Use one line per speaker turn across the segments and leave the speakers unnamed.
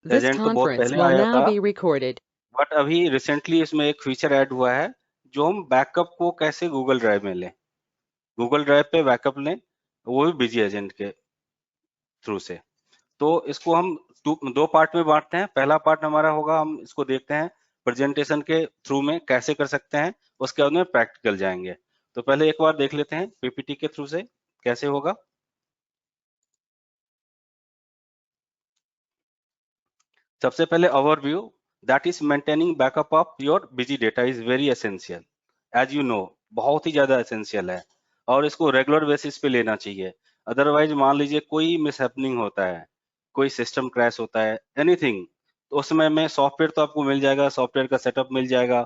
This
agent तो बहुत
conference
पहले
will
आया
now
था,
be recorded.
बट अभी रिसेंटली इसमें एक फीचर ऐड हुआ है जो हम बैकअप को कैसे गूगल ड्राइव में लें, गूगल ड्राइव पे बैकअप लें, वो भी बिजी एजेंट के थ्रू से। तो इसको हम दो पार्ट में बांटते हैं। पहला पार्ट हमारा होगा, हम इसको देखते हैं प्रेजेंटेशन के थ्रू में कैसे कर सकते हैं, उसके बाद में प्रैक्टिकल जाएंगे। तो पहले एक बार देख लेते हैं पीपीटी के थ्रू से कैसे होगा। सबसे पहले overview, that is maintaining backup of your BG data is very essential, as you know, बहुत ही ज्यादा एसेंशियल है, और इसको रेगुलर बेसिस पे लेना चाहिए। अदरवाइज मान लीजिए कोई मिसहैपनिंग होता है, कोई सिस्टम क्रैश होता है, एनीथिंग, तो उस समय में सॉफ्टवेयर तो आपको मिल जाएगा, सॉफ्टवेयर का सेटअप मिल जाएगा,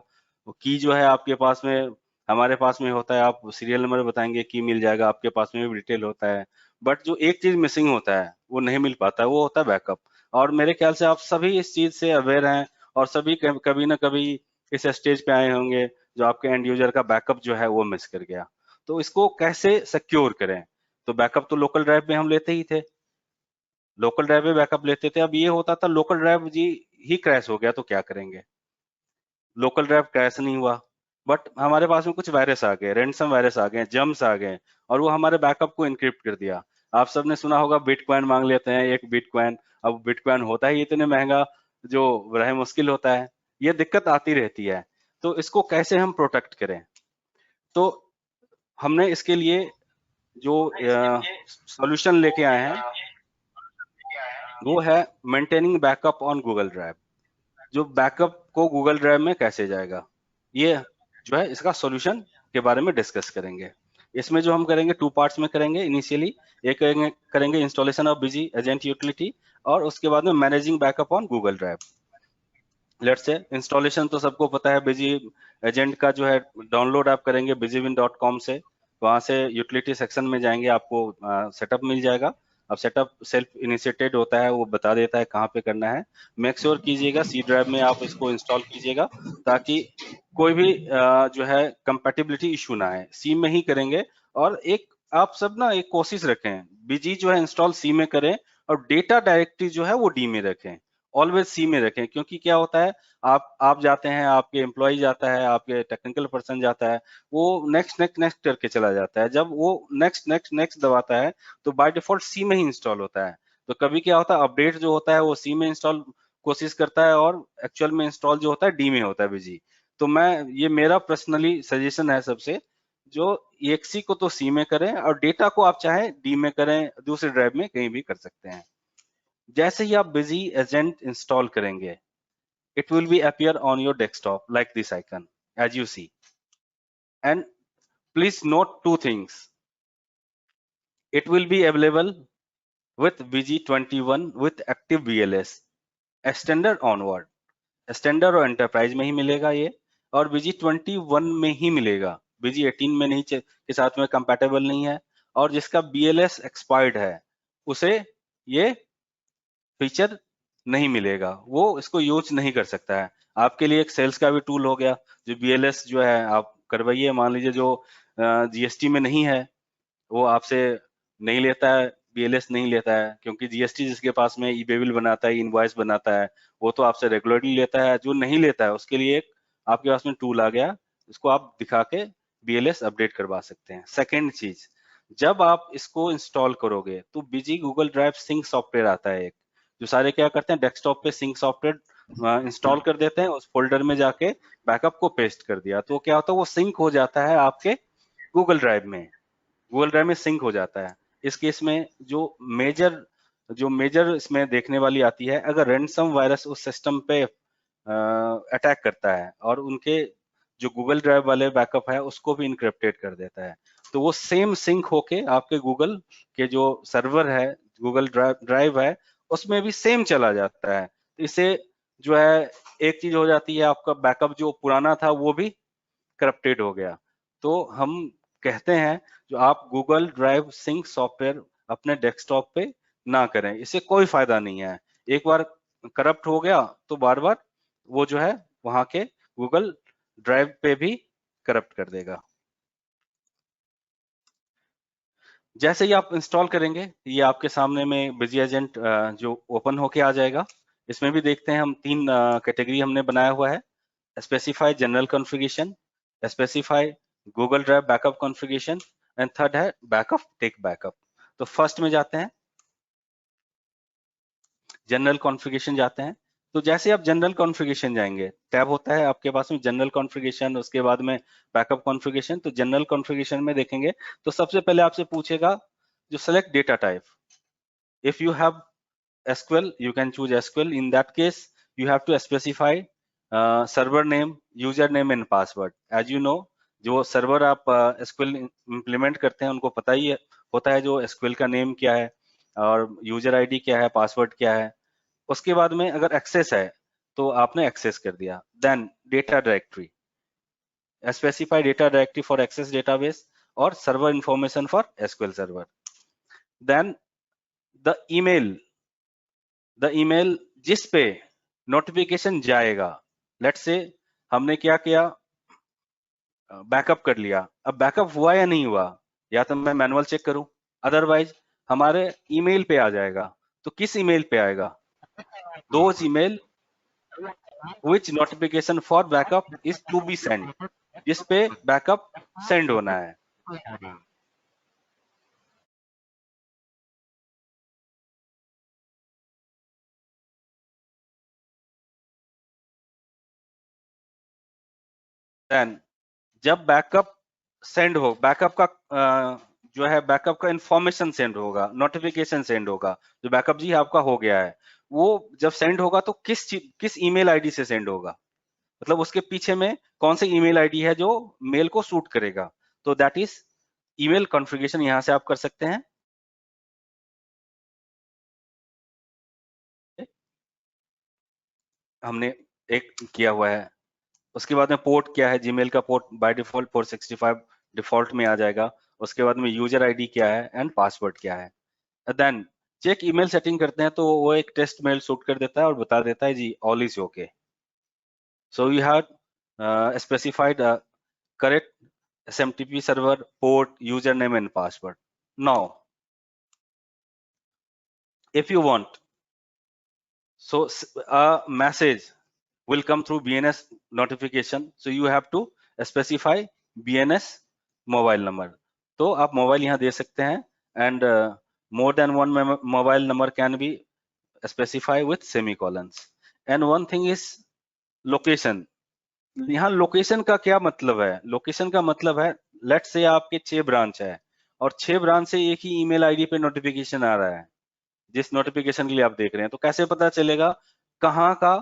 की जो है आपके पास में, हमारे पास में होता है, आप सीरियल नंबर बताएंगे की मिल जाएगा, आपके पास में भी डिटेल होता है। बट जो एक चीज मिसिंग होता है वो नहीं मिल पाता है, वो होता है बैकअप। और मेरे ख्याल से आप सभी इस चीज से अवेयर हैं, और सभी कभी ना कभी इस स्टेज पे आए होंगे जो आपके एंड यूजर का बैकअप जो है वो मिस कर गया। तो इसको कैसे सिक्योर करें? तो बैकअप तो लोकल ड्राइव में हम लेते ही थे, लोकल ड्राइव में बैकअप लेते थे। अब ये होता था लोकल ड्राइव जी ही क्रैश हो गया तो क्या करेंगे? लोकल ड्राइव क्रैश नहीं हुआ, बट हमारे पास में कुछ वायरस आ गए, रैंसम वायरस आ गए, जम्स आ गए, और वो हमारे बैकअप को इनक्रिप्ट कर दिया। आप सबने सुना होगा बिटकॉइन मांग लेते हैं, एक बिटकॉइन। अब बिटकॉइन होता ही इतने महंगा, जो रहे मुश्किल होता है। ये दिक्कत आती रहती है। तो इसको कैसे हम प्रोटेक्ट करें? तो हमने इसके लिए जो सॉल्यूशन लेके आए हैं वो है maintaining backup on Google drive. जो बैकअप को गूगल ड्राइव में कैसे जाएगा, ये जो है इसका सॉल्यूशन के बारे में डिस्कस करेंगे। इसमें जो हम करेंगे टू पार्ट्स में करेंगे इनिशियली। एक करेंगे installation of busy agent utility, और उसके बाद में managing backup on Google drive. Let's say installation तो सबको पता है, बिजी एजेंट का जो है डाउनलोड आप करेंगे busyWin.com से, वहां से यूटिलिटी सेक्शन में जाएंगे, आपको सेटअप मिल जाएगा। अब सेटअप सेल्फ इनिशिएटेड होता है, वो बता देता है कहाँ पे करना है। मेक श्योर कीजिएगा सी ड्राइव में आप इसको इंस्टॉल कीजिएगा, ताकि कोई भी जो है कंपैटिबिलिटी इशू ना आए। सी में ही करेंगे, और एक आप सब ना एक कोशिश रखें, बिजी जो है इंस्टॉल सी में करें, और डेटा डायरेक्टरी जो है वो डी में रखें, ऑलवेज सी में रखें। क्योंकि क्या होता है, आप जाते हैं, आपके एम्प्लॉय जाता है, आपके टेक्निकल पर्सन जाता है, वो नेक्स्ट नेक्स्ट नेक्स्ट करके चला जाता है। जब वो नेक्स्ट नेक्स्ट नेक्स्ट दबाता है तो बाय डिफॉल्ट सी में ही इंस्टॉल होता है। तो कभी क्या होता है, अपडेट जो होता है वो सी में इंस्टॉल कोशिश करता है, और एक्चुअल में इंस्टॉल जो होता है डी में होता है बिजी। तो मैं, ये मेरा पर्सनली सजेशन है सबसे, जो एक्सी को तो सी में करें, और डेटा को आप चाहे डी में करें, दूसरे ड्राइव में कहीं भी कर सकते हैं। जैसे ही आप बिजी एजेंट इंस्टॉल करेंगे, it will be appear on your desktop like this icon as you see. And please note two things: it will be available with BG21 with active BLS standard onward, standard और enterprise में ही मिलेगा ये, और BG21 में ही मिलेगा, BG18 में नहीं के साथ में कंपैटिबल नहीं है। और जिसका BLS एक्सपायर्ड है उसे ये फीचर नहीं मिलेगा, वो इसको यूज नहीं कर सकता है। आपके लिए एक सेल्स का भी टूल हो गया, जो बीएलएस जो है आप करवाइए। मान लीजिए जो जीएसटी में नहीं है, वो आपसे नहीं लेता है, बीएलएस नहीं लेता है, क्योंकि जीएसटी जिसके पास में ई बिल बनाता है, इनवॉइस बनाता है, वो तो आपसे रेगुलरली लेता है। जो नहीं लेता है उसके लिए एक आपके पास में टूल आ गया, इसको आप दिखा के बीएलएस अपडेट करवा सकते हैं। सेकेंड चीज, जब आप इसको इंस्टॉल करोगे तो BG Google Drive sync software आता है एक, जो सारे क्या करते हैं, डेस्कटॉप पे सिंक सॉफ्टवेयर इंस्टॉल कर देते हैं, उस फोल्डर में जाके बैकअप को पेस्ट कर दिया, तो क्या होता है, वो सिंक हो जाता है आपके गूगल ड्राइव में, गूगल ड्राइव में सिंक हो जाता है। इस केस में जो मेजर इसमें देखने वाली आती है, अगर रैंसम वायरस उस सिस्टम पे अटैक करता है और उनके जो गूगल ड्राइव वाले बैकअप है उसको भी इनक्रिप्टेड कर देता है, तो वो सेम सिंक होके आपके गूगल के जो सर्वर है, गूगल ड्राइव है, उसमें भी सेम चला जाता है। तो इससे जो है एक चीज हो जाती है, आपका बैकअप जो पुराना था वो भी करप्टेड हो गया। तो हम कहते हैं जो आप गूगल ड्राइव सिंक सॉफ्टवेयर अपने डेस्कटॉप पे ना करें, इससे कोई फायदा नहीं है। एक बार करप्ट हो गया तो बार बार वो जो है वहां के गूगल ड्राइव पे भी करप्ट कर देगा। जैसे ही आप इंस्टॉल करेंगे, ये आपके सामने में बिजी एजेंट जो ओपन होके आ जाएगा। इसमें भी देखते हैं हम 3 कैटेगरी हमने बनाया हुआ है, specify general configuration, specify Google drive backup configuration and third है बैकअप टेक बैकअप। तो फर्स्ट में जाते हैं, जनरल कॉन्फ़िगरेशन जाते हैं। तो जैसे आप जनरल कॉन्फ़िगरेशन जाएंगे, टैब होता है आपके पास में जनरल कॉन्फ़िगरेशन, उसके बाद में बैकअप कॉन्फ़िगरेशन। तो जनरल कॉन्फ़िगरेशन में देखेंगे तो सबसे पहले आपसे पूछेगा जो select data type. If you have SQL, you can choose SQL. In that case, you have to specify server name, username and password. As you know, जो सर्वर आप SQL इम्प्लीमेंट करते हैं उनको पता ही होता है जो SQL का नेम क्या है और यूजर आईडी क्या है, पासवर्ड क्या है। उसके बाद में अगर एक्सेस है तो आपने एक्सेस कर दिया। Then data directory, specify data directory for access database और server information for SQL server. Then the email जिस पे नोटिफिकेशन जाएगा। लेट्स से हमने क्या किया, बैकअप कर लिया। अब बैकअप हुआ या नहीं हुआ, या तो मैं मैनुअल चेक करूं, अदरवाइज हमारे ईमेल पे आ जाएगा। तो किस ईमेल पे आएगा, those email which notification for backup is to be send, जिस पे बैकअप सेंड होना है। देन जब बैकअप सेंड हो, बैकअप का जो है बैकअप का इंफॉर्मेशन सेंड होगा, नोटिफिकेशन सेंड होगा, जो बैकअप जी आपका हो गया है, वो जब सेंड होगा तो किस ईमेल आईडी से सेंड होगा, मतलब उसके पीछे में कौन सी ईमेल आईडी है जो मेल को सूट करेगा। तो दैट इज ईमेल कॉन्फ़िगरेशन, यहां से आप कर सकते हैं। हमने एक किया हुआ है। उसके बाद में पोर्ट क्या है, जीमेल का पोर्ट बाय डिफॉल्ट 465 डिफॉल्ट में आ जाएगा। उसके बाद में यूजर आईडी क्या है एंड पासवर्ड क्या है। देन चेक ईमेल सेटिंग करते हैं तो वो एक टेस्ट मेल शूट कर देता है और बता देता है जी all is okay. So you have specified correct SMTP server, port, username and password. Now if you want, so a message will come through BNS notification, so you have to specify BNS mobile number. तो आप mobile यहाँ दे सकते हैं and more than one mobile number can be specified with semicolons. And one thing is location. यहाँ location का क्या मतलब है, लोकेशन का मतलब है लेट्स से आपके 6 ब्रांच है और 6 ब्रांच से एक ही ईमेल आईडी पे नोटिफिकेशन आ रहा है, जिस नोटिफिकेशन के लिए आप देख रहे हैं। तो कैसे पता चलेगा कहाँ का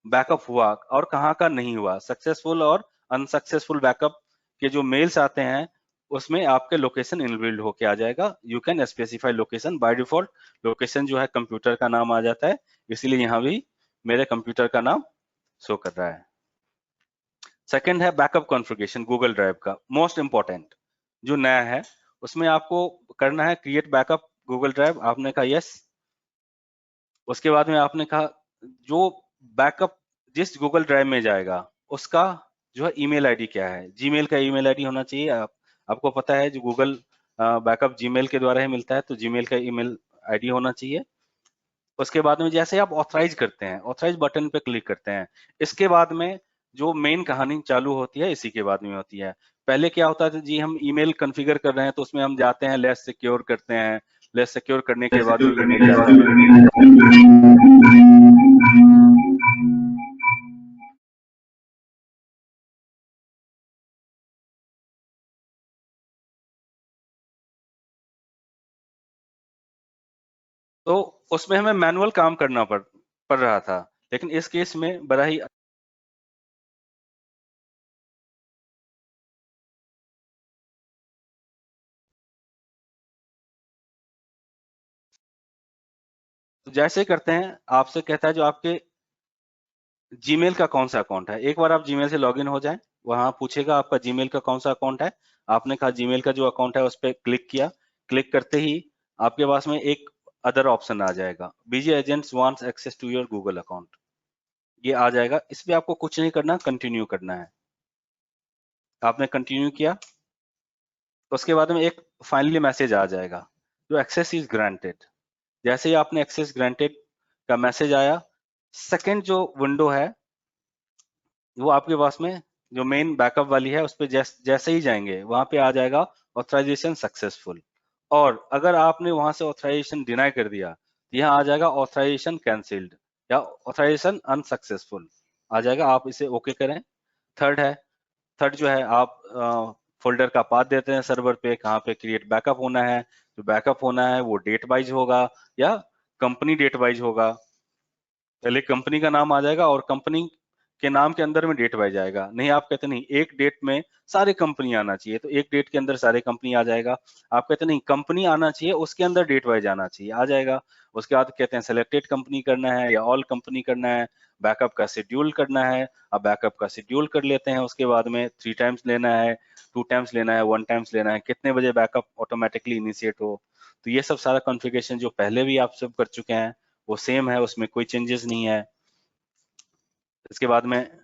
बैकअप हुआ और कहाँ का नहीं हुआ। सक्सेसफुल और अनसक्सेसफुल बैकअप के जो मेल्स आते हैं उसमें आपके लोकेशन इनबिल्ड होके आ जाएगा। You can specify location. By default location जो है कंप्यूटर का नाम आ जाता है, इसीलिए यहाँ भी मेरे कंप्यूटर का नाम शो कर रहा है। सेकंड है बैकअप कॉन्फ़िगरेशन गूगल ड्राइव का, मोस्ट इंपॉर्टेंट जो नया है। उसमें आपको करना है क्रिएट बैकअप गूगल ड्राइव, आपने कहा यस। उसके बाद में आपने कहा जो बैकअप जिस गूगल ड्राइव में जाएगा उसका जो है ईमेल आईडी क्या है, जीमेल का ईमेल आईडी होना चाहिए। आपको पता है जो गूगल बैकअप जीमेल के द्वारा ही मिलता है, तो जीमेल का ईमेल आईडी होना चाहिए। उसके बाद में जैसे आप ऑथराइज करते हैं, ऑथराइज बटन पे क्लिक करते हैं, इसके बाद में जो मेन कहानी चालू होती है इसी के बाद में होती है। पहले क्या होता था जी, हम ईमेल कॉन्फ़िगर कर रहे हैं तो उसमें हम जाते हैं लेस सिक्योर करते हैं, लेस सिक्योर करने के बाद में ईमेल जाता है। तो उसमें हमें मैनुअल काम करना पड़ रहा था, लेकिन इस केस में बड़ा ही तो जैसे करते हैं, आपसे कहता है जो आपके जीमेल का कौन सा अकाउंट है। एक बार आप जीमेल से लॉगिन हो जाएं, वहां पूछेगा आपका जीमेल का कौन सा अकाउंट है। आपने कहा जीमेल का जो अकाउंट है उस पर क्लिक किया। क्लिक करते ही आपके पास में एक अदर ऑप्शन आ जाएगा, BG agents wants access to your Google account. ये आ जाएगा, इस पे आपको कुछ नहीं करना, कंटिन्यू करना है। आपने कंटिन्यू किया, उसके बाद में एक फाइनली मैसेज आ जाएगा जो एक्सेस इज ग्रांटेड। जैसे ही आपने एक्सेस ग्रांटेड का मैसेज आया, सेकेंड जो विंडो है वो आपके पास में जो मेन बैकअप वाली है उस पर जैसे ही जाएंगे वहां पे आ जाएगा ऑथराइजेशन सक्सेसफुल। और अगर आपने वहां से ऑथराइजेशन डिनाई कर दिया तो यहाँ आ जाएगा ऑथराइजेशन कैंसिल्ड या ऑथराइजेशन अनसक्सेसफुल आ जाएगा। आप इसे ओके करें। थर्ड है, थर्ड जो है आप फोल्डर का पाथ देते हैं सर्वर पे, कहाँ पे क्रिएट बैकअप होना है। जो बैकअप होना है वो डेट वाइज होगा या कंपनी डेट वाइज होगा। पहले कंपनी का नाम आ जाएगा और कंपनी के नाम के अंदर में डेट वाइज आएगा। नहीं आप कहते नहीं एक डेट में सारे कंपनी आना चाहिए तो एक डेट के अंदर सारे कंपनी आ जाएगा। आप कहते नहीं कंपनी आना चाहिए उसके अंदर डेट वाइज आना चाहिए, आ जाएगा। उसके बाद कहते हैं सिलेक्टेड कंपनी करना है या ऑल कंपनी करना है, बैकअप का शेड्यूल करना है। अब बैकअप का शेड्यूल कर लेते हैं। उसके बाद में 3 टाइम्स लेना है, 2 टाइम्स लेना है, 1 टाइम्स लेना है, कितने बजे बैकअप ऑटोमेटिकली इनिशिएट हो। तो ये सब सारा कॉन्फ़िगरेशन जो पहले भी आप सब कर चुके हैं वो सेम है, उसमें कोई चेंजेस नहीं है। इसके बाद में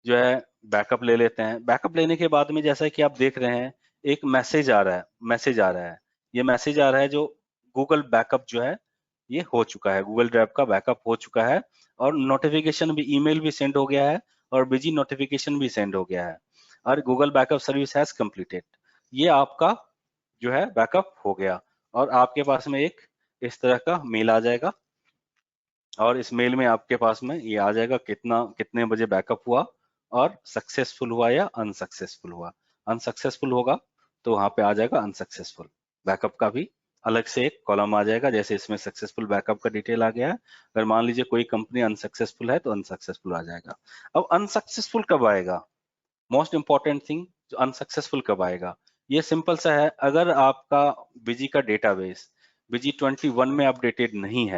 जो है बैकअप ले लेते हैं। बैकअप लेने के बाद में जैसा कि आप देख रहे हैं एक मैसेज आ रहा है, ये मैसेज आ रहा है जो गूगल बैकअप जो है ये हो चुका है, गूगल ड्राइव का बैकअप हो चुका है। और नोटिफिकेशन भी, ईमेल भी सेंड हो गया है और बिजी नोटिफिकेशन भी सेंड हो गया है और Google backup service has completed. ये आपका जो है बैकअप हो गया और आपके पास में एक इस तरह का मेल आ जाएगा और इस मेल में आपके पास में ये आ जाएगा कितने बजे बैकअप हुआ और सक्सेसफुल हुआ या अनसक्सेसफुल हुआ। अनसक्सेसफुल होगा तो वहां पे आ जाएगा अनसक्सेसफुल। बैकअप का भी अलग से एक कॉलम आ जाएगा, जैसे इसमें सक्सेसफुल बैकअप का डिटेल आ गया है। अगर मान लीजिए कोई कंपनी अनसक्सेसफुल है तो अनसक्सेसफुल आ जाएगा। अब अनसक्सेसफुल कब आएगा, मोस्ट इंपॉर्टेंट थिंग, जो अनसक्सेसफुल कब आएगा, ये सिंपल सा है। अगर आपका बिजी का डेटाबेस बिजी 21 में अपडेटेड नहीं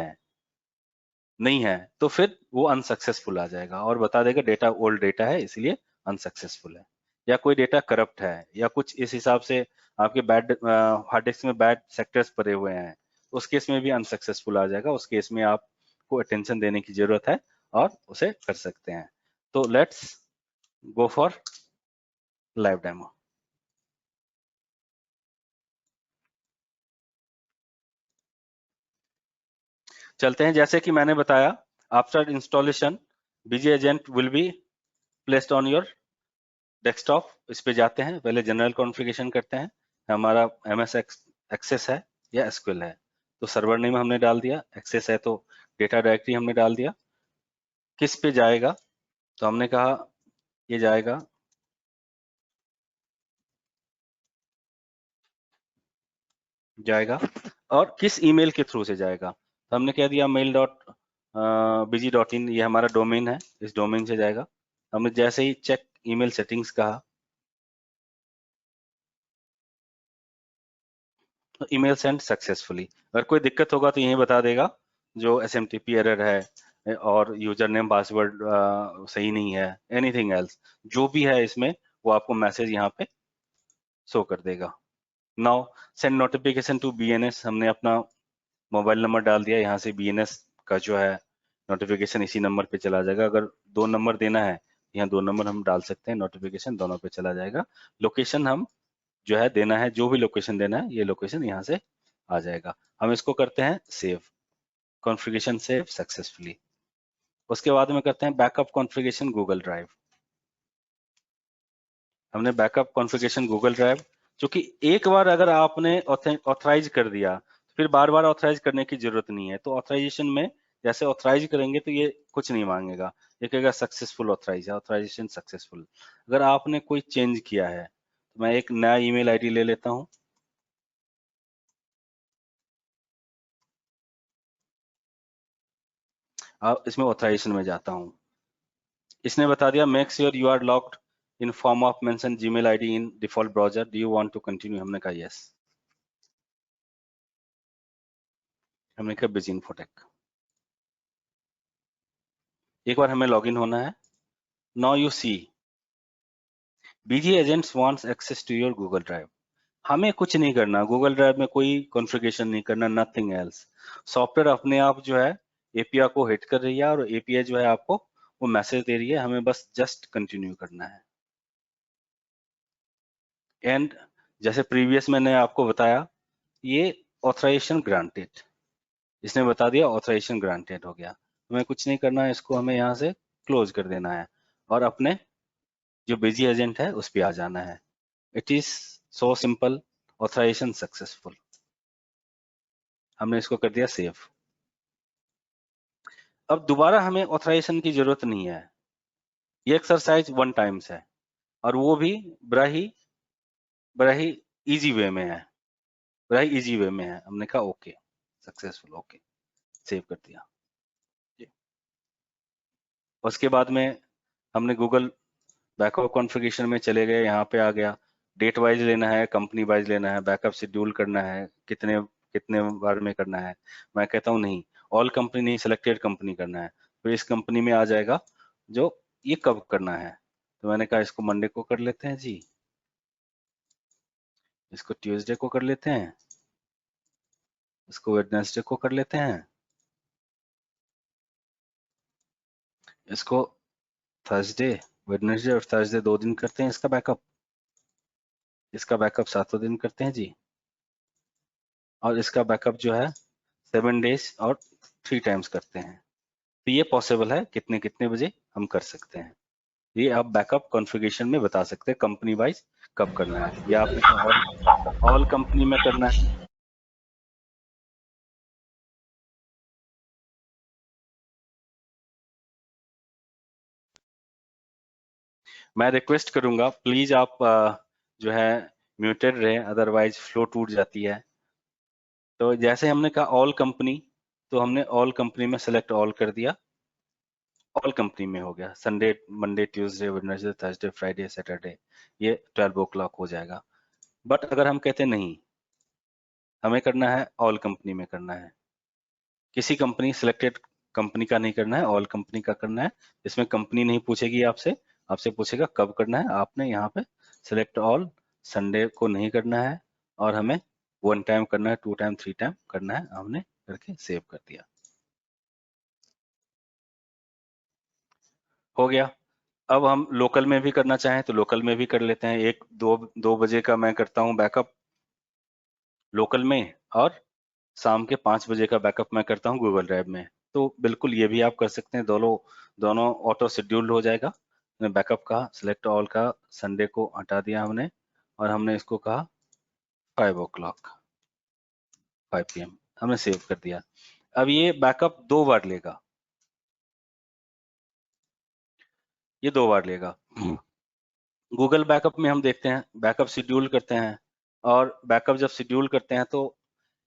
है तो फिर वो अनसक्सेसफुल आ जाएगा और बता देगा डेटा ओल्ड डेटा है इसलिए अनसक्सेसफुल है। या कोई डेटा करप्ट है या कुछ इस हिसाब से आपके बैड हार्ड डिस्क में बैड सेक्टर्स पड़े हुए हैं, उस केस में भी अनसक्सेसफुल आ जाएगा। उस केस में आपको अटेंशन देने की जरूरत है और उसे कर सकते हैं। तो let's go for live demo. चलते हैं। जैसे कि मैंने बताया after installation BG agent will be placed on your desktop. इस पे जाते हैं, पहले जनरल कॉन्फ़िगरेशन करते हैं। हमारा एमएस एक्सेस है या एसक्यूएल है तो सर्वर नेम हमने डाल दिया, एक्सेस है तो डेटा डायरेक्टरी हमने डाल दिया। किस पे जाएगा तो हमने कहा ये जाएगा और किस ईमेल के थ्रू से जाएगा तो हमने कह दिया mail.bg.in, ये हमारा डोमेन है, इस डोमेन से जाएगा। हमने जैसे ही चेक ईमेल सेटिंग्स कहा तो ईमेल सेंड सक्सेसफुली। अगर कोई दिक्कत होगा तो यही बता देगा जो एसएमटीपी एरर है और यूजर नेम पासवर्ड सही नहीं है, एनीथिंग एल्स जो भी है इसमें वो आपको मैसेज यहाँ पे शो कर देगा। Now send notification to BNS, हमने अपना मोबाइल नंबर डाल दिया, यहाँ से बीएनएस का जो है नोटिफिकेशन इसी नंबर पे चला जाएगा। अगर 2 नंबर देना है यहाँ 2 नंबर हम डाल सकते हैं, नोटिफिकेशन दोनों पे चला जाएगा। लोकेशन हम जो है देना है, जो भी लोकेशन देना है ये लोकेशन यहाँ से आ जाएगा। हम इसको करते हैं सेव, कॉन्फ़िगरेशन सेव सक्सेसफुली। उसके बाद में करते हैं बैकअप कॉन्फ़िगरेशन गूगल ड्राइव। हमने बैकअप कॉन्फ़िगरेशन गूगल ड्राइव, क्योंकि एक बार अगर आपने ऑथराइज कर दिया फिर बार बार ऑथराइज करने की जरूरत नहीं है। तो ऑथराइजेशन में जैसे ऑथराइज करेंगे तो ये कुछ नहीं मांगेगा, ये कहेगा सक्सेसफुल ऑथराइज है, ऑथराइजेशन सक्सेसफुल। अगर आपने कोई चेंज किया है तो मैं एक नया ईमेल आईडी ले लेता हूँ। अब इसमें ऑथराइजेशन में जाता हूँ। इसने बता दिया make sure you are logged in form of mention Gmail ID in default browser, do you want to continue, हमने कहा यस। हमने कहा बिजी इन्फोटेक। एक बार हमें लॉगिन होना है। Now you see BG agents wants access to your Google Drive. हमें कुछ नहीं करना, गूगल ड्राइव में कोई कॉन्फ़िगरेशन नहीं करना, नथिंग एल्स। सॉफ्टवेयर अपने आप जो है एपीआई को हिट कर रही है और एपीआई जो है आपको वो मैसेज दे रही है, हमें बस जस्ट कंटिन्यू करना है। एंड जैसे प्रीवियस मैंने आपको बताया ये ऑथराइजेशन ग्रांटेड, इसने बता दिया ऑथराइजेशन ग्रांटेड हो गया। हमें कुछ नहीं करना है, इसको हमें यहाँ से क्लोज कर देना है और अपने जो बिजी एजेंट है उस पे आ जाना है। It is so simple, authorization successful. हमने इसको कर दिया सेव। अब दोबारा हमें ऑथराइजेशन की जरूरत नहीं है, ये एक्सरसाइज वन टाइम्स है और वो भी बड़ा ही इजी वे में है, बड़ा ही इजी वे में है। हमने कहा ओके, सक्सेसफुल, ओके, सेव कर दिया। उसके बाद में हमने गूगल बैकअप कॉन्फ़िगरेशन में चले गए, यहाँ पे आ गया। डेट वाइज लेना है, कंपनी वाइज लेना है, बैकअप शेड्यूल करना है, कितने कितने बार में करना है। मैं कहता हूँ नहीं, ऑल कंपनी नहीं, सिलेक्टेड कंपनी करना है। तो इस कंपनी में आ जाएगा जो ये कब करना है। तो मैंने कहा इसको मंडे को कर लेते हैं जी, इसको ट्यूसडे को कर लेते हैं, इसको वेडनेसडे को कर लेते हैं, इसको थर्सडे, वेडनेसडे और थर्सडे 2 दिन करते हैं इसका बैकअप, इसका बैकअप 7 दिन करते हैं जी, और इसका बैकअप जो है 7 डेज और 3 टाइम्स करते हैं। तो ये पॉसिबल है, कितने कितने बजे हम कर सकते हैं। ये आप बैकअप कॉन्फ़िगरेशन में बता सकते हैं कंपनी वाइज कब करना है, या आपने ऑल कंपनी में करना है। मैं रिक्वेस्ट करूंगा प्लीज आप जो है म्यूटेड रहे, अदरवाइज फ्लो टूट जाती है। तो जैसे हमने कहा ऑल कंपनी, तो हमने ऑल कंपनी में सेलेक्ट ऑल कर दिया, ऑल कंपनी में हो गया। Sunday, Monday, Tuesday, Wednesday, Thursday, Friday, Saturday, ये 12 o'clock हो जाएगा। बट अगर हम कहते नहीं, हमें करना है ऑल कंपनी में करना है, किसी कंपनी सिलेक्टेड कंपनी का नहीं करना है, ऑल कंपनी का करना है। इसमें कंपनी नहीं पूछेगी आपसे, आपसे पूछेगा कब करना है। आपने यहाँ पे सिलेक्ट ऑल, संडे को नहीं करना है और हमें 1 टाइम करना है, 2 टाइम, 3 टाइम करना है। हमने करके सेव कर दिया, हो गया। अब हम लोकल में भी करना चाहें तो लोकल में भी कर लेते हैं। 1 2 बजे का मैं करता हूँ बैकअप लोकल में, और शाम के 5 बजे का बैकअप मैं करता हूँ गूगल ड्राइव में। तो बिल्कुल ये भी आप कर सकते हैं, दोनों दोनों ऑटो शेड्यूल्ड हो जाएगा। बैकअप का सिलेक्ट ऑल का संडे को हटा दिया हमने, और हमने इसको कहा 5 o'clock, 5 PM हमने सेव कर दिया। अब ये बैकअप 2 बार लेगा, ये 2 बार लेगा। गूगल बैकअप में हम देखते हैं बैकअप शेड्यूल करते हैं, और बैकअप जब शेड्यूल करते हैं तो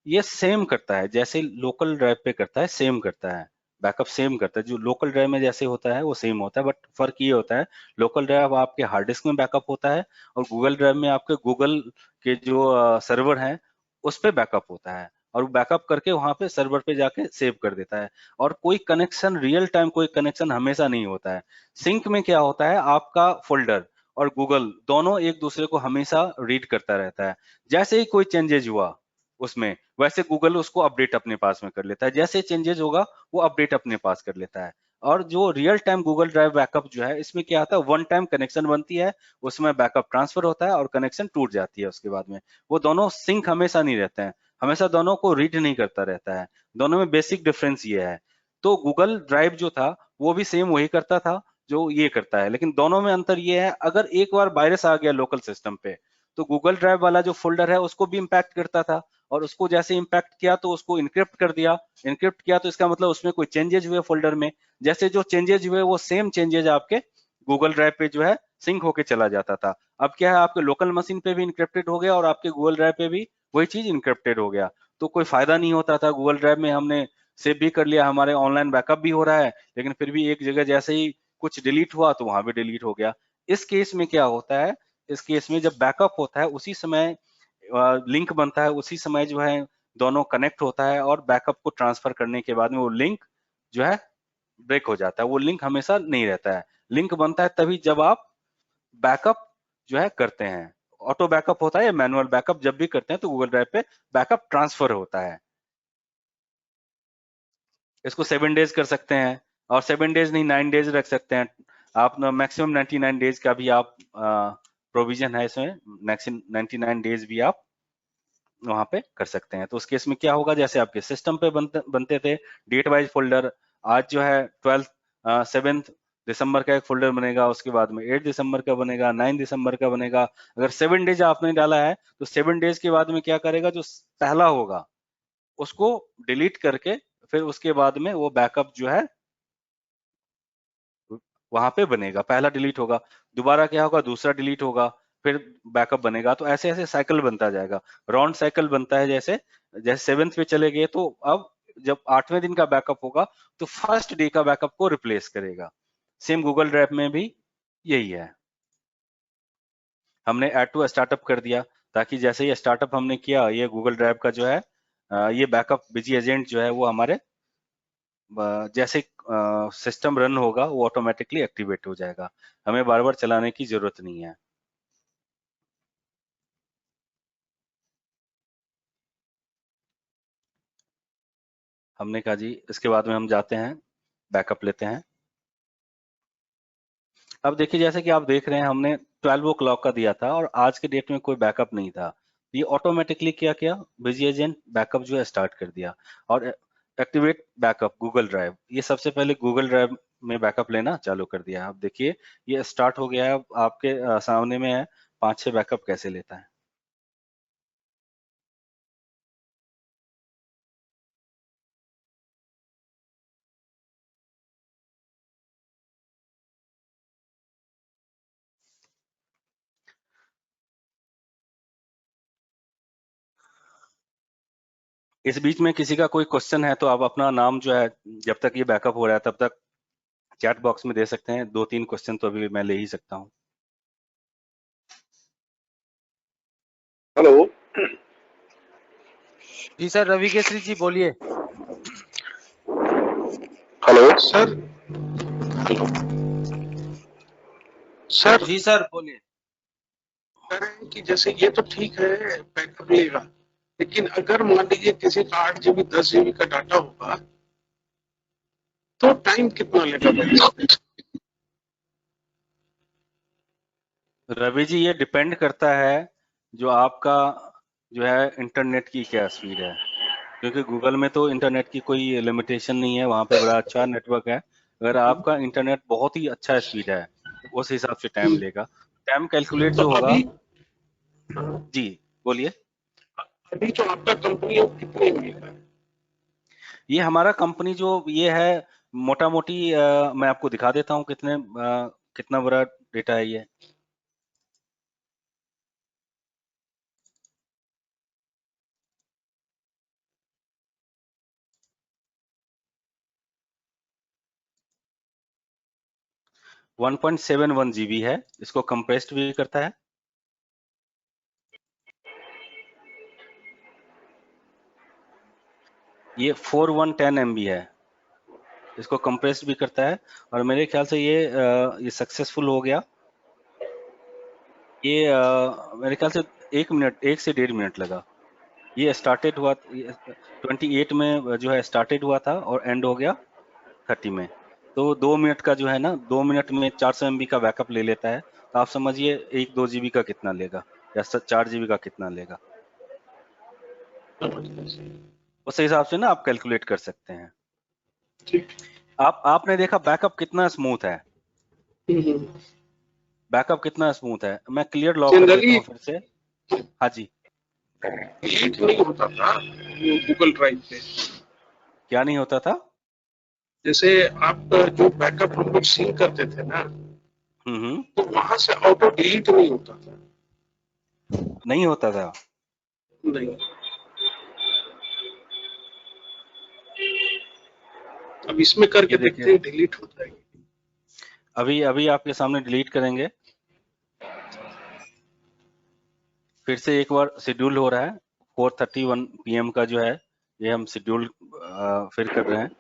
ये सेम करता है जैसे लोकल ड्राइव पे करता है, सेम करता है। बैकअप सेम करता है, जो लोकल ड्राइव में जैसे होता है वो सेम होता है। बट फर्क ये होता है, लोकल ड्राइव आपके हार्ड डिस्क में बैकअप होता है, और गूगल ड्राइव में आपके गूगल के जो सर्वर हैं उस पे बैकअप होता है, और बैकअप करके वहां पे सर्वर पे जाके सेव कर देता है। और कोई कनेक्शन, रियल टाइम कोई कनेक्शन हमेशा नहीं होता है। सिंक में क्या होता है, आपका फोल्डर और गूगल दोनों एक दूसरे को हमेशा रीड करता रहता है। जैसे ही कोई चेंजेज हुआ उसमें, वैसे गूगल उसको अपडेट अपने पास में कर लेता है, जैसे चेंजेस होगा वो अपडेट अपने पास कर लेता है। और जो real time Google drive backup जो है, इसमें क्या आता है, वन टाइम कनेक्शन बनती है, उसमें बैकअप ट्रांसफर होता है और कनेक्शन टूट जाती है उसके बाद में। वो दोनों सिंक हमेशा नहीं रहते हैं, हमेशा दोनों को रीड नहीं करता रहता है। दोनों में बेसिक डिफरेंस ये है। तो गूगल ड्राइव जो था वो भी सेम वही करता था जो ये करता है, लेकिन दोनों में अंतर ये है, अगर एक बार वायरस आ गया लोकल सिस्टम पे, तो गूगल ड्राइव वाला जो फोल्डर है उसको भी इम्पैक्ट करता था, और उसको जैसे इम्पैक्ट किया तो उसको इनक्रिप्ट कर दिया। इनक्रिप्ट किया तो इसका मतलब उसमें कोई चेंजेस हुए फोल्डर में, जैसे जो चेंजेस हुए वो सेम चेंजेस आपके गूगल ड्राइव पे जो है सिंक होके चला जाता था। अब क्या है, आपके लोकल मशीन पे भी इनक्रिप्टेड हो गया और आपके गूगल ड्राइव पे भी वही चीज इनक्रिप्टेड हो गया। तो कोई फायदा नहीं होता था, गूगल ड्राइव में हमने सेव भी कर लिया, हमारे ऑनलाइन बैकअप भी हो रहा है, लेकिन फिर भी एक जगह जैसे ही कुछ डिलीट हुआ तो वहां भी डिलीट हो गया। इस केस में क्या होता है, इस केस में जब बैकअप होता है उसी समय लिंक बनता है, उसी समय जो है दोनों कनेक्ट होता है, और बैकअप को ट्रांसफर करने के बाद में वो लिंक जो है ब्रेक हो जाता है। वो लिंक हमेशा नहीं रहता है, लिंक बनता है तभी जब आप बैकअप जो है करते हैं। ऑटो बैकअप होता है या मैनुअल बैकअप जब भी करते हैं तो गूगल ड्राइव पे बैकअप ट्रांसफर होता है। इसको 7 डेज कर सकते हैं, और 7 डेज नहीं 9 डेज रख सकते हैं आप। मैक्सिमम 99 डेज का भी आप प्रोविजन है इसमें, मैक्सिमम 99 डेज भी आप वहां पे कर सकते हैं। तो उस केस में क्या होगा, जैसे आपके सिस्टम पे बनते थे डेट वाइज फोल्डर, आज जो है 7 दिसंबर का एक फोल्डर बनेगा, उसके बाद में 8 दिसंबर का बनेगा, 9 दिसंबर का बनेगा। अगर 7 डेज आपने डाला है तो 7 डेज के बाद में क्या करेगा, जो पहला होगा उसको डिलीट करके फिर उसके बाद में वो बैकअप जो है वहां पे बनेगा। पहला डिलीट होगा, दोबारा क्या होगा, दूसरा डिलीट होगा, फिर बैकअप बनेगा। तो ऐसे ऐसे साइकिल बनता जाएगा, राउंड साइकिल बनता है। जैसे जैसे 7th पे चले गए तो अब जब 8वें दिन का बैकअप होगा तो फर्स्ट डे का बैकअप को रिप्लेस करेगा। सेम गूगल ड्राइव में भी यही है। हमने ऐड टू स्टार्टअप कर दिया ताकि जैसे ही स्टार्टअप हमने किया, ये गूगल ड्राइव का जो है ये बैकअप बिजी एजेंट जो है वो हमारे जैसे सिस्टम रन होगा वो ऑटोमेटिकली एक्टिवेट हो जाएगा, हमें बार बार चलाने की जरूरत नहीं है। हमने कहा जी, इसके बाद में हम जाते हैं बैकअप लेते हैं। अब देखिए, जैसे कि आप देख रहे हैं हमने 12 o'clock का दिया था और आज के डेट में कोई बैकअप नहीं था। ये ऑटोमेटिकली क्या किया, बिजी एजेंट बैकअप जो है स्टार्ट कर दिया। और एक्टिवेट बैकअप गूगल ड्राइव, ये सबसे पहले गूगल ड्राइव में बैकअप लेना चालू कर दिया। अब देखिए ये स्टार्ट हो गया है, अब आपके सामने में है 5-6 बैकअप कैसे लेता है। इस बीच में किसी का कोई क्वेश्चन है तो आप अपना नाम जो है, जब तक ये बैकअप हो रहा है तब तक चैट बॉक्स में दे सकते हैं। 2-3 क्वेश्चन तो अभी मैं ले ही सकता हूँ।
हेलो
जी सर, रवि केसरी जी बोलिए।
Hello sir. सर
जी सर बोलिए।
कह रहे हैं कि जैसे ये तो ठीक है बैकअप लेगा, लेकिन अगर मान लीजिए किसी का 8 GB 10 GB का डाटा होगा तो टाइम कितना लेगा बैकअप?
रवि जी, ये डिपेंड करता है जो आपका जो है इंटरनेट की क्या स्पीड है, क्योंकि गूगल में तो इंटरनेट की कोई लिमिटेशन नहीं है, वहाँ पे बड़ा अच्छा नेटवर्क है। अगर आपका इंटरनेट बहुत ही अच्छा स्पीड है तो उस हिसाब से टाइम लेगा। टाइम कैलकुलेट
तो
जो होगा।
अभी
जी बोलिए।
अभी जो आपका कंपनी है वो कितने में है?
ये हमारा कंपनी जो ये है मोटा मोटी मैं आपको दिखा देता हूँ कितना बड़ा डेटा है ये। वन 1.71 GB है, इसको कंप्रेस्ड भी करता है। ये 4110 MB है, इसको कंप्रेस्ड भी करता है। और मेरे ख्याल से ये सक्सेसफुल हो गया। ये मेरे ख्याल से 1 से 1.5 मिनट लगा। ये स्टार्टेड हुआ 28 में जो है स्टार्टेड हुआ था और एंड हो गया 30 में। तो 2 मिनट का जो है ना, 2 मिनट में 400 MB का बैकअप ले लेता है। तो आप समझिए 1-2 GB का कितना लेगा या 4 GB का कितना लेगा, उस हिसाब से ना आप कैलकुलेट कर सकते हैं।
ठीक।
आपने देखा बैकअप कितना स्मूथ है, बैकअप कितना स्मूथ है। मैं क्लियर लॉक कर देता
जनरली
हूँ फिर से। हाँ जी।
डिलीट नहीं होता था गूगल ड्राइव पे।
क्या नहीं होता था?
जैसे आप जो बैकअप हम लोग सिंक करते थे ना,
हम्म।
तो वहां से ऑटो डिलीट नहीं होता था।
नहीं होता था।
नहीं, अब इसमें करके
ये
देखते
देखिए,
हैं डिलीट हो जाएगी।
अभी अभी आपके सामने डिलीट करेंगे। फिर से एक बार शेड्यूल हो रहा है 4:31 PM का जो है, ये हम शेड्यूल फिर कर रहे हैं।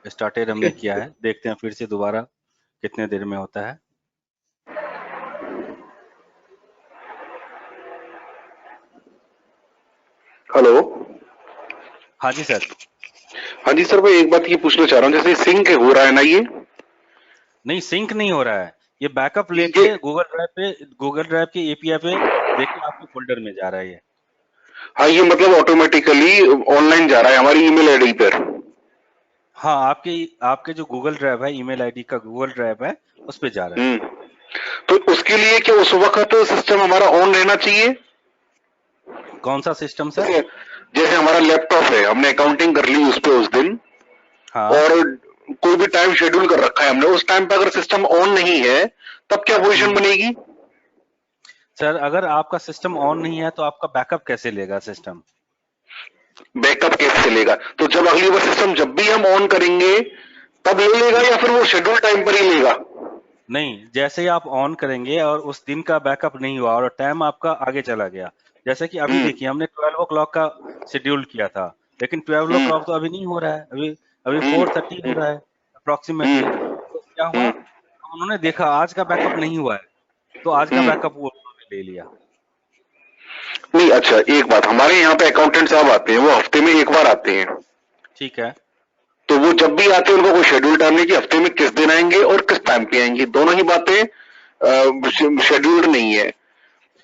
स्टार्टेड हमने किया है, देखते हैं फिर से दोबारा कितने देर में होता है।
हेलो।
हाँ जी सर।
हाँ जी सर, मैं एक बात ये पूछना चाह रहा हूँ, जैसे सिंक हो रहा है ना ये?
नहीं, सिंक नहीं हो रहा है, ये बैकअप
ये
लेके गूगल ड्राइव के API पे देखिए आपके फोल्डर में जा रहा है ये।
हाँ, ये मतलब ऑटोमेटिकली ऑनलाइन जा रहा है हमारी ईमेल आईडी पर।
हाँ, आपके जो गूगल ड्राइव है, ईमेल आईडी का गूगल ड्राइव है, उस पे जा रहा है।
तो उसके लिए क्या उस वक्त सिस्टम हमारा ऑन रहना चाहिए?
कौन सा सिस्टम सर?
जैसे जैसे हमारा लैपटॉप है, हमने अकाउंटिंग कर ली उस पे उस दिन,
हाँ,
और कोई भी टाइम शेड्यूल कर रखा है हमने, उस टाइम पे अगर सिस्टम ऑन नहीं है तब क्या पोजीशन बनेगी?
सर अगर आपका सिस्टम ऑन नहीं है तो आपका बैकअप कैसे लेगा सिस्टम?
बैकअप कैसे चलेगा? तो जब अगली बार सिस्टम जब भी हम ऑन करेंगे तब ले लेगा, या फिर वो शेड्यूल टाइम पर ही लेगा?
नहीं, जैसे ही आप ऑन करेंगे और उस दिन का बैकअप नहीं हुआ और टाइम आपका आगे चला गया, जैसे कि अभी देखिए हमने 12 o'clock का शेड्यूल किया था, लेकिन 12 o'clock तो अभी नहीं हो रहा है, अभी 4:30 हो रहा है अप्रोक्सीमेटली। तो क्या हुआ, तो उन्होंने देखा आज का बैकअप नहीं हुआ है, तो आज का बैकअप वो उन्होंने ले लिया।
नहीं, अच्छा एक बात, हमारे यहाँ पे अकाउंटेंट साहब आते हैं, वो हफ्ते में एक बार आते हैं,
ठीक है,
तो वो जब भी आते हैं उनको कोई शेड्यूल टाइम नहीं कि हफ्ते में किस दिन आएंगे और किस टाइम पे आएंगे, दोनों ही बातें शेड्यूल्ड नहीं है।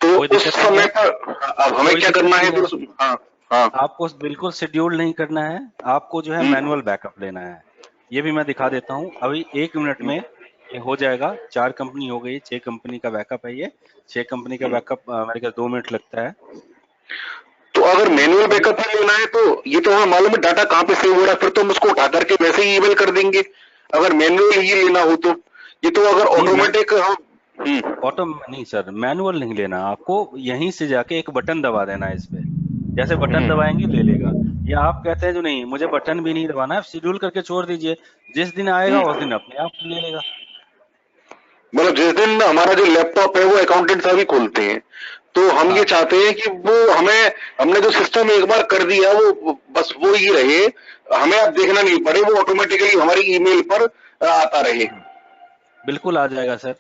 तो
कोई
उस
दिक्कत नहीं
समय
है,
पर अब हमें
कोई
क्या
दिक्कत
करना
नहीं
है फिर
है।
हाँ, हाँ,
आपको बिल्कुल शेड्यूल नहीं करना है, आपको जो है मैनुअल बैकअप लेना है। ये भी मैं दिखा देता हूँ, अभी 1 मिनट में ये हो जाएगा। 4 कंपनी हो गई, 6 कंपनी का बैकअप है ये। 6 कंपनी का बैकअप मेरे ख्याल 2 मिनट लगता है।
तो अगर मैनुअल
अभी
बैकअप ही लेना है तो ये तो हमें मालूम है डाटा कहाँ पे सेव हो रहा है, फिर तो हम उसको उठा करके वैसे ही ईमेल कर देंगे। अगर मैनुअल ही लेना हो तो ये तो अगर
नहीं,
ऑटोमेटिक हम
ऑटो नहीं सर, मैनुअल नहीं लेना, आपको यहीं से जाके एक बटन दबा देना है इस पे। जैसे बटन दबाएंगे ले लेगा। या आप कहते हैं जो नहीं मुझे बटन भी नहीं दबाना है, शेड्यूल करके छोड़ दीजिए, जिस दिन आएगा उस दिन अपने आप ले लेगा।
मतलब जिस दिन हमारा जो लैपटॉप है वो अकाउंटेंट साहब ही खोलते हैं, तो हम ये
हाँ,
चाहते हैं कि वो हमने जो सिस्टम एक बार कर दिया वो बस वो ही रहे, हमें अब देखना नहीं पड़े, वो ऑटोमेटिकली हमारी ईमेल पर आता रहे।
बिल्कुल आ जाएगा सर।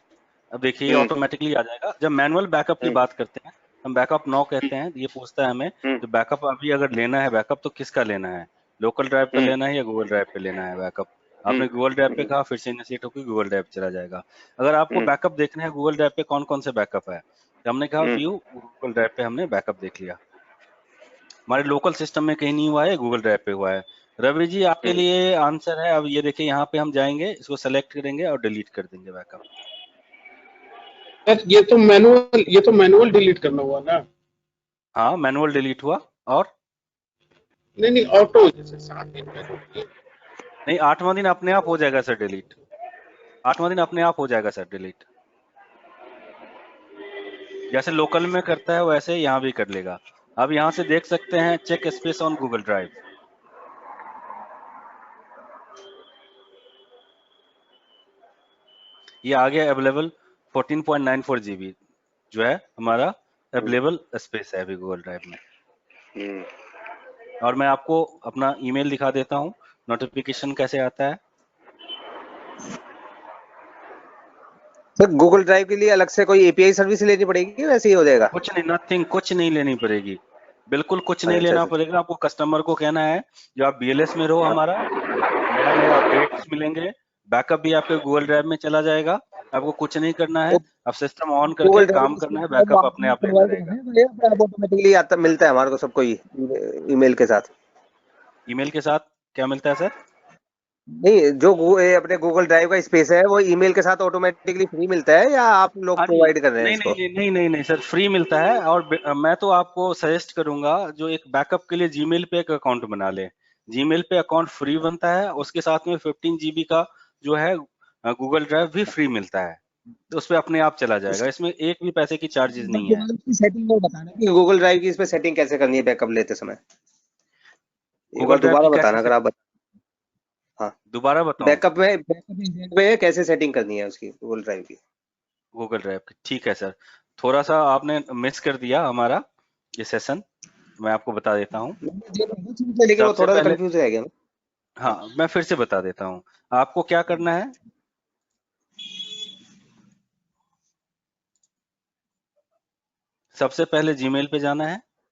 अब देखिए ऑटोमेटिकली आ जाएगा। जब मैनुअल बैकअप की बात करते हैं, हम बैकअप नाउ कहते हैं, ये पूछता है हमें तो बैकअप अभी अगर लेना है, बैकअप तो किसका लेना है, लोकल ड्राइव पे लेना है या गूगल ड्राइव पे लेना है बैकअप। आपने गूगल ड्राइव पे कहा, फिर से इनिशिएट होकर गूगल ड्राइव चला जाएगा। अगर आपको बैकअप देखना है गूगल ड्राइव पे कौन कौन से बैकअप है, तो हमने कहा व्यू गूगल ड्राइव पे हमने बैकअप देख लिया। हमारे लोकल सिस्टम में कहीं नहीं हुआ है, गूगल ड्राइव पे हुआ है। रवि जी आपके लिए आंसर है। अब ये देखिए यहाँ पे हम जाएंगे, इसको सेलेक्ट करेंगे और डिलीट कर देंगे बैकअप।
सर ये तो मैनुअल डिलीट करना हुआ ना?
हाँ, मैनुअल डिलीट हुआ। और
नहीं ऑटो, जैसे 7 दिन पहले
नहीं, 8वां दिन अपने आप हो जाएगा सर डिलीट। 8वां दिन अपने आप हो जाएगा सर डिलीट। जैसे लोकल में करता है वैसे यहाँ भी कर लेगा। अब यहाँ से देख सकते हैं check space on Google Drive. ये आ गया अवेलेबल 14.94 GB जो है हमारा अवेलेबल स्पेस है अभी गूगल ड्राइव में। और मैं आपको अपना ईमेल दिखा देता हूँ, नोटिफिकेशन कैसे आता है।
सर गूगल ड्राइव के लिए अलग से कोई एपीआई सर्विस लेनी पड़ेगी, वैसे ही हो जाएगा?
कुछ नहीं, नथिंग, कुछ नहीं लेनी पड़ेगी, बिल्कुल कुछ नहीं
अच्छा
लेना
अच्छा।
पड़ेगा। आपको कस्टमर को कहना है जो आप बीएलएस में रहो हमारा, नया नया अपडेट्स मिलेंगे, बैकअप भी आपके गूगल ड्राइव में चला जाएगा। आपको कुछ नहीं करना है, अब सिस्टम ऑन करके
गूगल ड्राइव
काम करना है, बैकअप अपने आप लेता रहेगा।
ऑटोमेटिकली आता मिलता है हमारे को सबको ही ईमेल के साथ?
ईमेल के साथ क्या मिलता है सर?
नहीं, जो अपने गूगल ड्राइव का स्पेस है वो ईमेल के साथ ऑटोमेटिकली फ्री मिलता है या आप लोग
हाँ जी,
प्रोवाइड कर रहे हैं
नहीं
इसको?
नहीं नहीं नहीं नहीं सर, फ्री मिलता है। और मैं तो आपको सजेस्ट करूंगा जो एक बैकअप के लिए जीमेल पे एक अकाउंट बना ले। जीमेल पे अकाउंट फ्री बनता है, उसके साथ में 15 GB का जो है गूगल ड्राइव भी फ्री मिलता है, तो उस पे अपने आप चला जाएगा। इसमें एक भी पैसे की चार्जेस नहीं है।
सेटिंग और बताना कि गूगल ड्राइव की इस पे सेटिंग कैसे करनी है बैकअप लेते समय, एक
गूगल
बार
ड्राइव
दोबारा
की कैसे
बताना अगर आप हाँ,
दोबारा बताऊं?
बैकअप में कैसे सेटिंग करनी है उसकी गूगल ड्राइव की?
गूगल ड्राइव की, ठीक है सर। थोड़ा सा आपने मिस कर दिया हमारा ये सेशन, मैं आपको बता देता हूँ।
लेकिन वो
सबसे
थोड़ा सा
पहले,
कंफ्यूज रह गया।
हाँ मैं फिर से बता देता हूँ। आपको क्या करना है, सबसे पहले जीमेल पे जाना है।